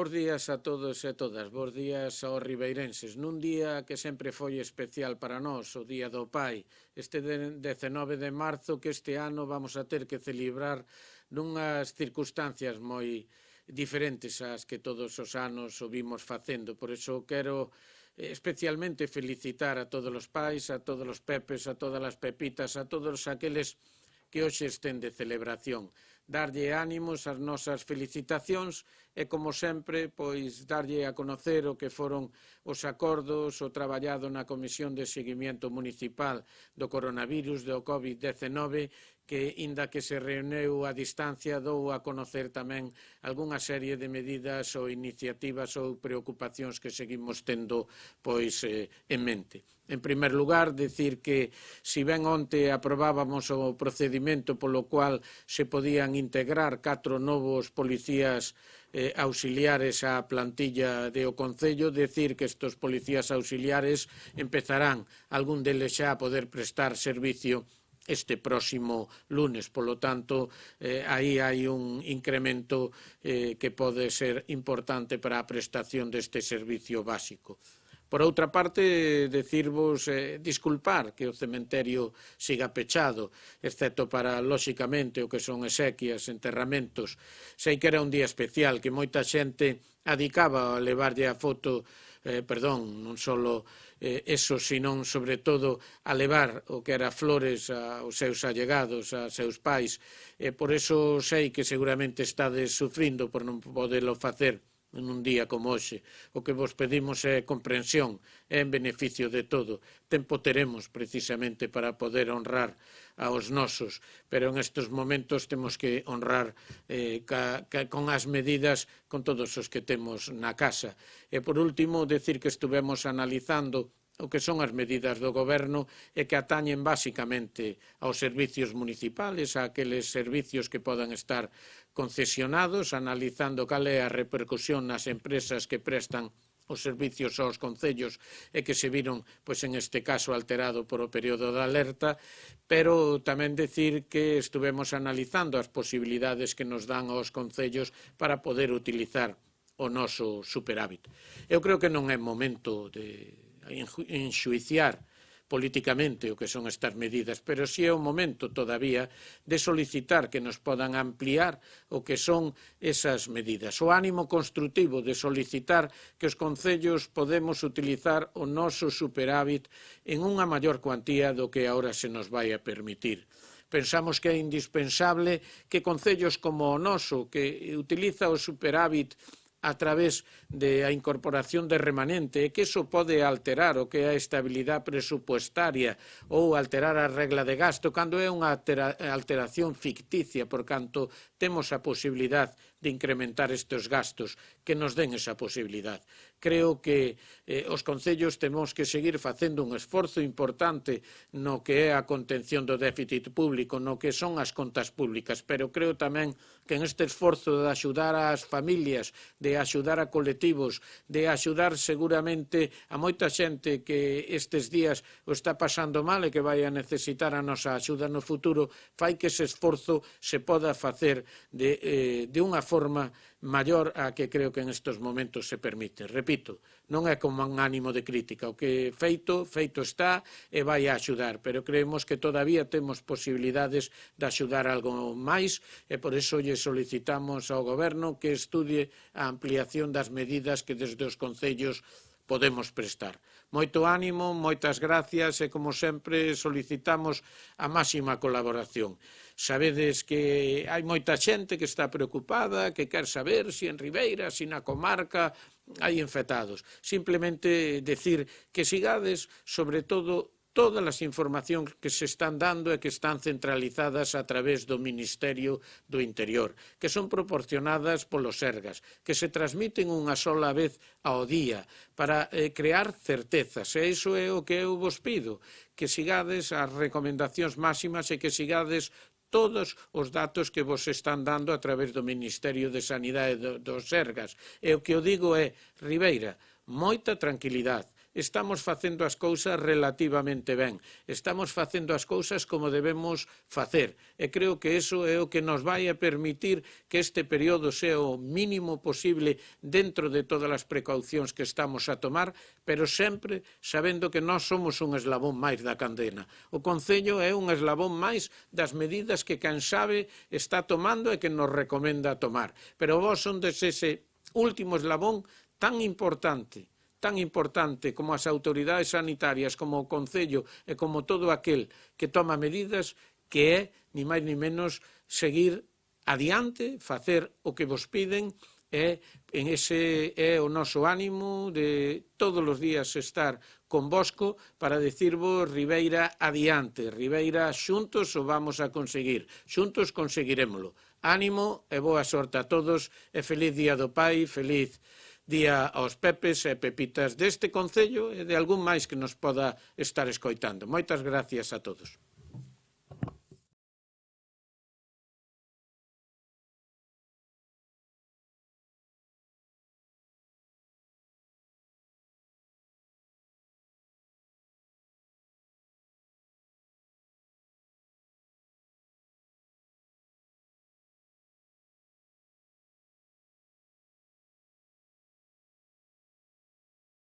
Bos días a todos e todas, bos días aos ribeirenses. Nun día que sempre foi especial para nós, o Día do Pai, este 19 de marzo que este ano vamos a ter que celebrar nunhas circunstancias moi diferentes ás que todos os anos o vimos facendo. Por iso quero especialmente felicitar a todos os pais, a todos os pepes, a todas as pepitas, a todos aqueles que hoxe estén de celebración. Darlle ánimos ás nosas felicitacións e, como sempre, pois darlle a conocer o que foron os acordos, o traballado na Comisión de Seguimiento Municipal do Coronavirus, do COVID-19, que, inda que se reuneu a distancia, dou a conocer tamén algunha serie de medidas ou iniciativas ou preocupacións que seguimos tendo pois en mente. En primer lugar, decir que, si ben onte aprobábamos o procedimento polo cual se podían integrar 4 novos policías auxiliares á plantilla do Concello, decir que estes policías auxiliares empezarán algún deles xa a poder prestar servicio este próximo lunes. Polo tanto, aí hai un incremento que pode ser importante para a prestación deste servicio básico. Por outra parte, decirvos, disculpar que o cementerio siga pechado, excepto para, lóxicamente, o que son exequias, enterramentos. Sei que era un día especial, que moita xente adicaba a levarlle a foto, non só eso, sino, sobre todo, a levar o que era flores aos seus allegados, aos seus pais. Por iso sei que seguramente estades sufrindo por non podelo facer en un día como hoxe. O que vos pedimos é comprensión, é en beneficio de todo. Tempo teremos precisamente para poder honrar aos nosos, pero en estes momentos temos que honrar con as medidas con todos os que temos na casa. E por último, decir que estuvemos analizando o que son as medidas do Goberno e que atañen basicamente aos servicios municipales, a aqueles servicios que podan estar concesionados, analizando cal é a repercusión nas empresas que prestan os servicios aos concellos e que se viron, pois en este caso, alterado por o período de alerta, pero tamén decir que estuvemos analizando as posibilidades que nos dan aos concellos para poder utilizar o noso superávit. Eu creo que non é momento de enxuiciar políticamente o que son estas medidas, pero si é o momento todavía de solicitar que nos podan ampliar o que son esas medidas. O ánimo construtivo de solicitar que os concellos podemos utilizar o noso superávit en unha maior cuantía do que agora se nos vai a permitir. Pensamos que é indispensable que concellos como o noso, que utiliza o superávit a través da incorporación de remanente, e que iso pode alterar o que é a estabilidade presupuestaria ou alterar a regla de gasto cando é unha alteración ficticia, por canto temos a posibilidade de incrementar estes gastos, que nos den esa posibilidade. Creo que os concellos temos que seguir facendo un esforzo importante no que é a contención do déficit público, no que son as contas públicas, pero creo tamén que en este esforzo de axudar ás familias, de axudar a colectivos, de axudar seguramente a moita xente que estes días o está pasando mal e que vai a necesitar a nosa axuda no futuro, fai que ese esforzo se poda facer de unha forma maior a que creo que en estes momentos se permite. Repito, non é como un ánimo de crítica. O que feito está e vai a axudar, pero creemos que todavía temos posibilidades de axudar algo máis e por iso lle solicitamos ao Goberno que estudie a ampliación das medidas que desde os concellos podemos prestar. Moito ánimo, moitas gracias e, como sempre, solicitamos a máxima colaboración. Sabedes que hai moita xente que está preocupada, que quer saber se en Ribeira, se na comarca hai infectados. Simplemente decir que sigades, sobre todo, todas as informacións que se están dando e que están centralizadas a través do Ministerio do Interior, que son proporcionadas polos Sergas, que se transmiten unha sola vez ao día para crear certezas. E iso é o que eu vos pido, que sigades as recomendacións máximas e que sigades todos os datos que vos están dando a través do Ministerio de Sanidade dos Sergas. E o que eu digo é, Ribeira, moita tranquilidade. estamos facendo as cousas relativamente ben, estamos facendo as cousas como debemos facer, e creo que iso é o que nos vai a permitir que este período sea o mínimo posible dentro de todas as precaucións que estamos a tomar, pero sempre sabendo que nós somos un eslabón máis da cadena. O Concello é un eslabón máis das medidas que quen sabe está tomando e que nos recomenda tomar, pero vós sondes ese último eslabón tan importante como as autoridades sanitarias, como o Concello e como todo aquel que toma medidas, que é, ni máis ni menos, seguir adiante, facer o que vos piden, e ese é o noso ánimo de todos os días estar convosco para dicirvos Ribeira adiante, Ribeira xuntos o vamos a conseguir, xuntos conseguirémolo. Ánimo e boa sorte a todos e feliz Día do Pai, feliz día aos Pepes e Pepitas deste Concello e de algún máis que nos poda estar escoitando. Moitas gracias a todos.